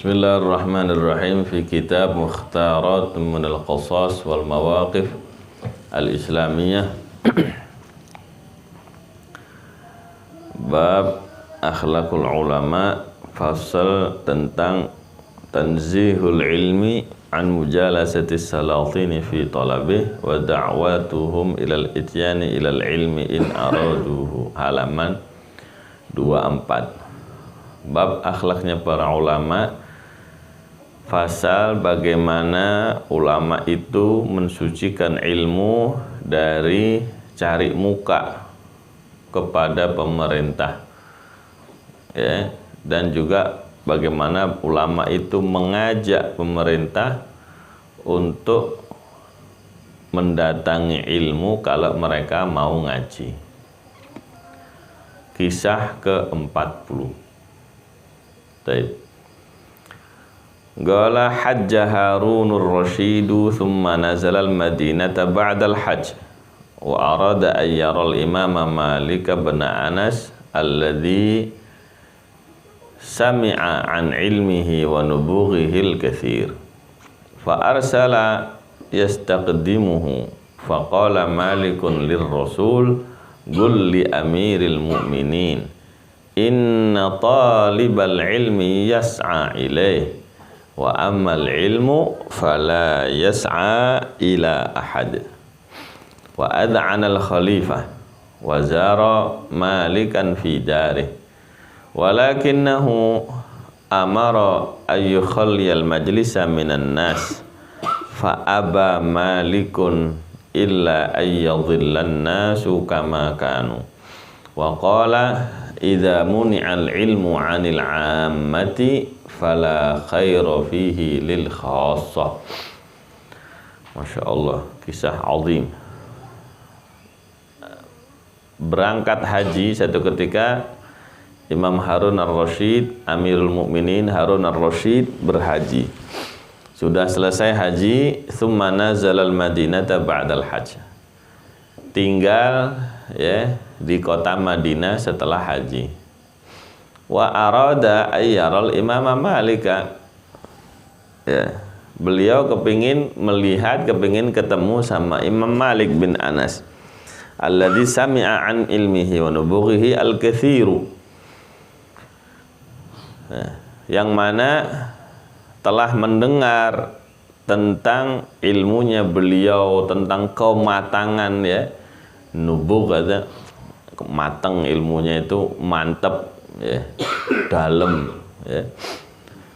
Bismillahirrahmanirrahim fi kitab Mukhtarat min al-Qasas wal Mawaqif al-Islamiyah bab akhlakul ulama, fasal tentang tanzihul ilmi an mujalasati salatini fi talabih wa da'watuhum ilal ityani ilal ilmi in araduhu, halaman 24. Bab akhlaknya para ulama, fasal bagaimana ulama itu mensucikan ilmu dari cari muka kepada pemerintah, ya, dan juga bagaimana ulama itu mengajak pemerintah untuk mendatangi ilmu kalau mereka mau ngaji. Kisah ke-40. Baik. Qala hajja Harunur Rashidu thumma nazala al-Madinata ba'da al-hajj wa arada an yara al-imama Malik bin Anas alladhi sami'a an ilmihi wa nubughihi al-kathir fa arsala yastaqdimuhu fa qala Malikun lir-Rasul qul li amiril mu'minin inna talibal ilmi yas'a ilaih wa ammal ilmu fala yas'a ila ahad wa ad'ana al khalifah wa zara Malikan fi darih walakinnahu amara ay yukhalliyal majlisa minan nas fa aba Malikun illa ay yadhillan nasu kama kanu wa qala idza muni'al ilmu 'anil 'ammati fala khaira fihi lil khassah. Masya Allah, kisah azim. Berangkat haji satu ketika, Imam Harun ar-Rasyid, Amirul Mukminin Harun ar-Rasyid berhaji. Sudah selesai haji, thumma nazalal Madinata ba'dal hajj. Tinggal, ya, di kota Madinah setelah haji. Wa arada ayyaral imama Malika, ya, beliau kepingin ketemu sama Imam Malik bin Anas alladzi sami'a an ilmihi wa nubughihi al-kathiru, ya, yang mana telah mendengar tentang ilmunya beliau, tentang kematangan, ya, nubugh ada matang, ilmunya itu mantap, ya, dalam, ya.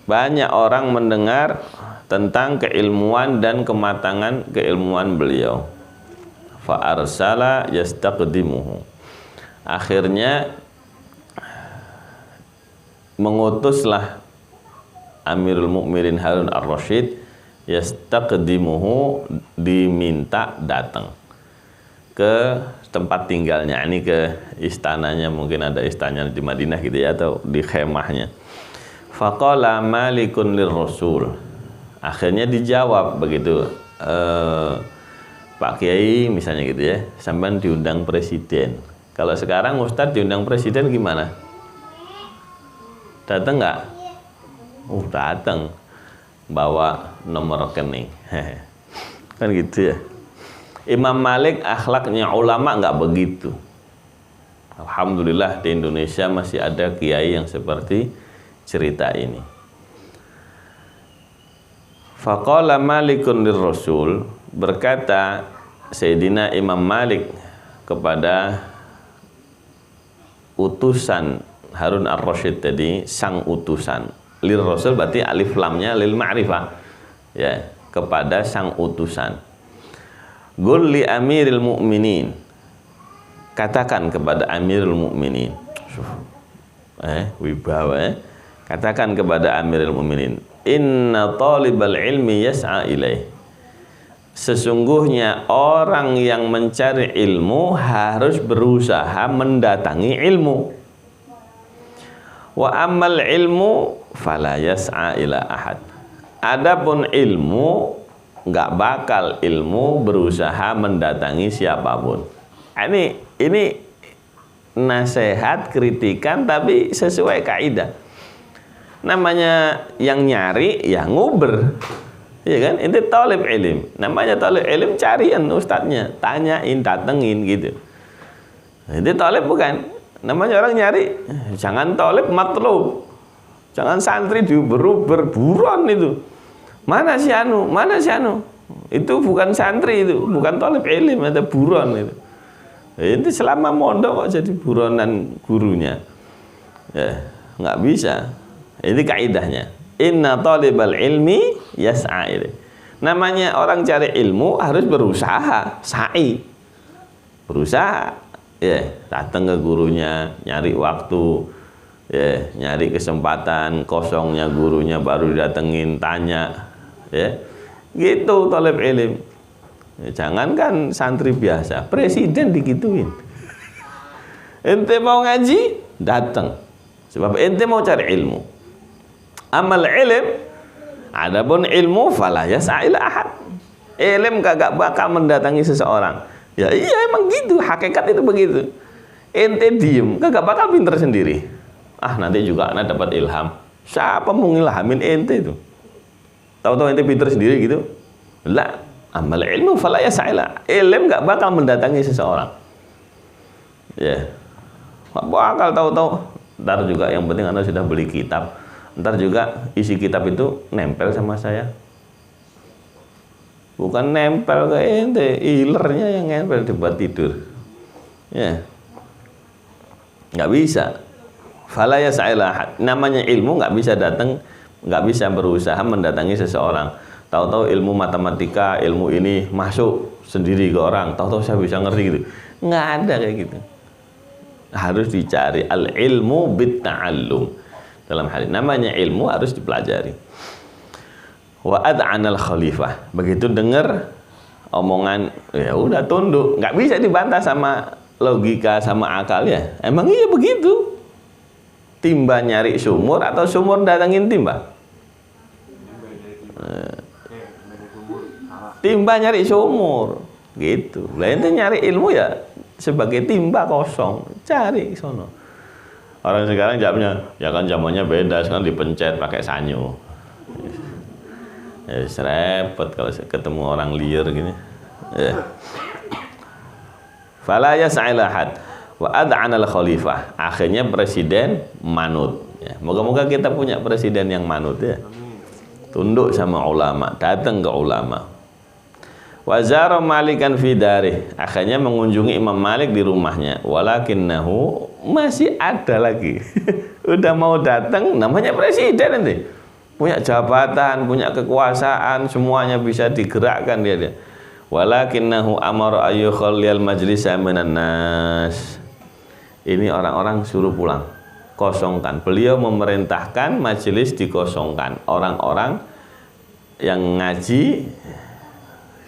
Banyak orang mendengar tentang keilmuan dan kematangan keilmuan beliau. Fa arsala yastaqdimuhu, akhirnya mengutuslah Amirul Mukminin Harun ar-Rasyid, yastaqdimuhu, diminta datang ke tempat tinggalnya, ini ke istananya, mungkin ada istananya di Madinah gitu ya, atau di khemahnya. Faqala Malikun lir-Rasul, akhirnya dijawab begitu, Pak Kiai misalnya gitu ya, sampean diundang presiden. Kalau sekarang Ustadz diundang presiden gimana? Datang nggak? Datang, bawa nomor rekening. Kan gitu ya. Imam Malik akhlaknya ulama nggak begitu. Alhamdulillah di Indonesia masih ada kiai yang seperti cerita ini. Faqala Malikun lirrasul, berkata Sayyidina Imam Malik kepada utusan Harun ar-Rasyid tadi, sang utusan. Lirrasul berarti alif lamnya lil ma'rifah, ya, kepada sang utusan. Qul li amiril mu'minin, katakan kepada Amirul Mukminin, wibawa, katakan kepada Amirul Mukminin, inna talibal ilmi yas'a ilaih, sesungguhnya orang yang mencari ilmu harus berusaha mendatangi ilmu. Wa ammal ilmu fala yas'a ila ahad, adapun ilmu nggak bakal ilmu berusaha mendatangi siapapun. Ini nasihat, kritikan, tapi sesuai kaidah. Namanya yang nyari ya nguber. Iya kan? Itu talib ilim. Namanya talib ilim, carian ustadznya, tanyain, datengin gitu. Itu talib bukan? Namanya orang nyari. Jangan talib matlub. Jangan santri diuber-uber, buron itu. Mana si anu? Mana si anu? Itu bukan santri itu, bukan talib ilim, ada buron itu. Itu selama mondok kok jadi buronan gurunya. Ya, nggak bisa. Ini kaidahnya. Inna talibal ilmi yas'a ilaih. Namanya orang cari ilmu harus berusaha, sa'i. Berusaha, ya, datang ke gurunya, nyari waktu, ya, nyari kesempatan kosongnya gurunya baru didatengin, tanya, ya. Gitu talib ilm. Ya, jangankan santri biasa, presiden digituin. Ente mau ngaji, datang. Sebab ente mau cari ilmu. Amal ilm, adapun ilmu fala yas'a'il ahad. Ilm kagak bakal mendatangi seseorang. Ya iya emang gitu, hakikat itu begitu. Ente diem, kagak bakal pinter sendiri. Ah nanti juga anak dapat ilham. Siapa mau ngilhamin ente itu? Tahu-tahu ente pinter sendiri gitu? La, amal ilmu fala yas'a'il ahad. Ilm gak bakal mendatangi seseorang. Ya, gak bakal tahu-tahu. Ntar juga yang penting anda sudah beli kitab. Ntar juga isi kitab itu nempel sama saya. Bukan nempel ke ente, ilernya yang nempel dibuat tidur. Ya, nggak bisa. Fala yas'a'il ahad. Namanya ilmu nggak bisa datang, nggak bisa berusaha mendatangi seseorang. Tahu-tahu ilmu matematika, ilmu ini masuk sendiri ke orang. Tahu-tahu saya bisa ngerti gitu. Nggak ada kayak gitu. Harus dicari al ilmu bit ta'allum. Dalam hal ini namanya ilmu harus dipelajari. Wa ad'anal khalifah. Begitu dengar omongan, ya udah tunduk, nggak bisa dibantah sama logika sama akal ya. Emang iya begitu. Timba nyari sumur atau sumur datangin timba? Timba nyari sumur, gitu. Lah ente nyari ilmu ya sebagai timba kosong, cari sono. Orang sekarang jamnya, ya kan zamannya beda, sekarang dipencet pakai sanyo. Ya repot kalau ketemu orang liar gini. Ya. Fala yas'a'il ahad wa ad'anal khalifah. Akhirnya presiden manut. Ya, moga-moga kita punya presiden yang manut ya. Tunduk sama ulama, datang ke ulama. Wa zara Malikan fi darih. Akhirnya mengunjungi Imam Malik di rumahnya. Walakinnahu masih ada lagi. Udah mau datang, namanya presiden nanti. Punya jabatan, punya kekuasaan, semuanya bisa digerakkan dia. Walakinnahu amara ayyukhalliyal majlisa minan nas. Ini orang-orang suruh pulang, kosongkan. Beliau memerintahkan majelis dikosongkan. Orang-orang yang ngaji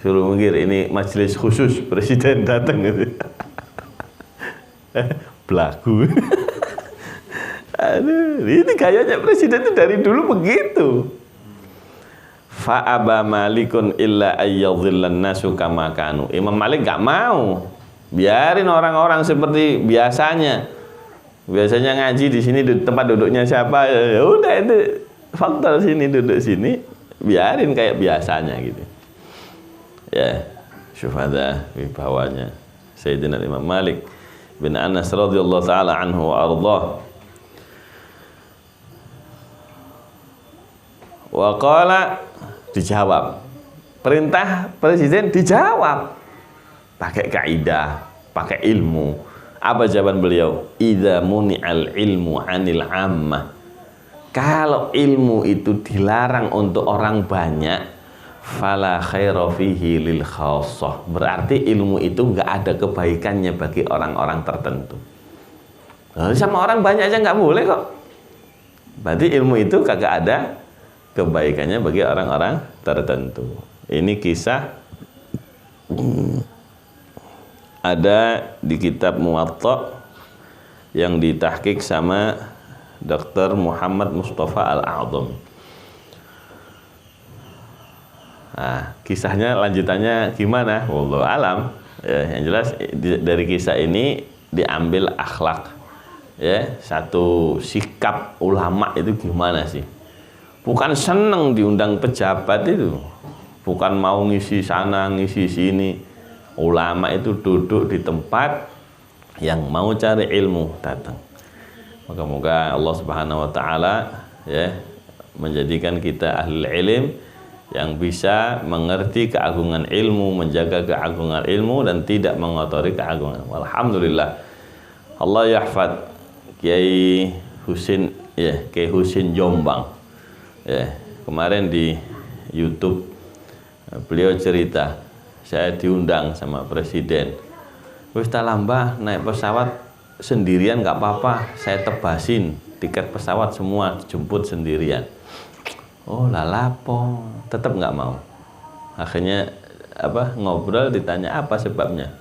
suruh mengir, ini majelis khusus presiden datang gitu. Belagu. Aduh, ini kayaknya presiden itu dari dulu begitu. Fa'aba Malikun illa ayyadhillan nasu kama kanu. Imam Malik gak mau. Biarin orang-orang seperti biasanya. Biasanya ngaji di sini tempat duduknya siapa? Ya udah itu faktor sini duduk sini, biarin kayak biasanya gitu. Ya, syuhada wibawanya Sayyidina Imam Malik bin Anas radhiyallahu taala anhu wa ardhah. Wa qala, dijawab. Perintah presiden dijawab. Pakai kaidah, pakai ilmu. Apa jawaban beliau? Idza muni'al ilmu 'anil 'ammah. Kalau ilmu itu dilarang untuk orang banyak, fala khaira fihi lil khassah. Berarti ilmu itu enggak ada kebaikannya bagi orang-orang tertentu. Sama orang banyak aja enggak boleh kok. Berarti ilmu itu kagak ada kebaikannya bagi orang-orang tertentu. Ini kisah ada di kitab Muwatta yang ditahqiq sama Dr. Muhammad Mustafa Al-A'zam. Nah, kisahnya lanjutannya gimana? Wallahu alam. Ya, yang jelas dari kisah ini diambil akhlak ya, satu sikap ulama itu gimana sih? Bukan seneng diundang pejabat itu, bukan mau ngisi sana ngisi sini. Ulama itu duduk di tempat yang mau cari ilmu datang. Moga-moga Allah Subhanahu wa taala ya menjadikan kita ahli ilm yang bisa mengerti keagungan ilmu, menjaga keagungan ilmu dan tidak mengotori keagungan. Alhamdulillah. Allah yahfad Kiai Husin ya, Kiai Husin Jombang. Ya, kemarin di YouTube beliau cerita, saya diundang sama presiden. Wis tak lambah naik pesawat sendirian nggak apa-apa, saya tebasin tiket pesawat semua dijemput sendirian. Oh lalapo, tetap nggak mau. Akhirnya ngobrol, ditanya apa sebabnya.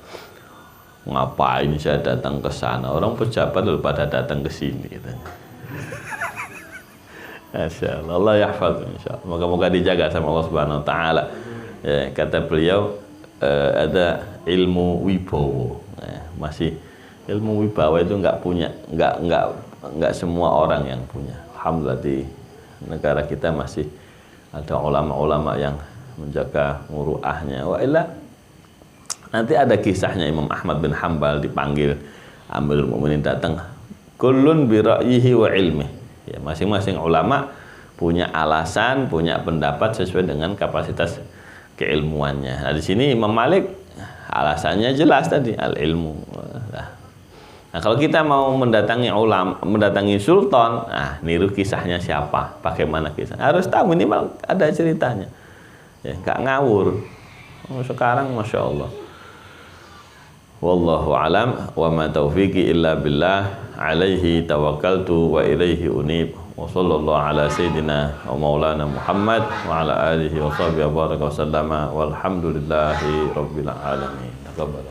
Ngapain saya datang ke sana? Orang pejabat lalu pada datang ke sini. Katanya. Masya Allah, Allah yahfadz, insyaallah. Moga-moga dijaga sama Allah Subhanahu Wa Taala. Ya, kata beliau ada ilmu wibowo. Masih ilmu wibawa itu nggak semua orang yang punya. Alhamdulillah di negara kita masih ada ulama-ulama yang menjaga muruahnya. Wa illa nanti ada kisahnya Imam Ahmad bin Hanbal dipanggil Amirul Mukminin datang. Kullun bi ra'yihi wa ilmihi. Ya, masing-masing ulama punya alasan, punya pendapat sesuai dengan kapasitas keilmuannya. Nah, di sini Imam Malik alasannya jelas tadi, al-ilmu. Nah, kalau kita mau mendatangi ulama, mendatangi sultan, niru kisahnya siapa, bagaimana kisah. Harus tahu minimal ada ceritanya. Ya, nggak ngawur. Sekarang Masya Allah. Wallahu alam wa ma taufiqi illa billah alaihi tawakkaltu wa ilaihi unib wa sallallahu ala sayyidina wa maulana Muhammad wa ala alihi wa sahbihi wa baraka wa sallama walhamdulillahi rabbil alamin. Taqabbal.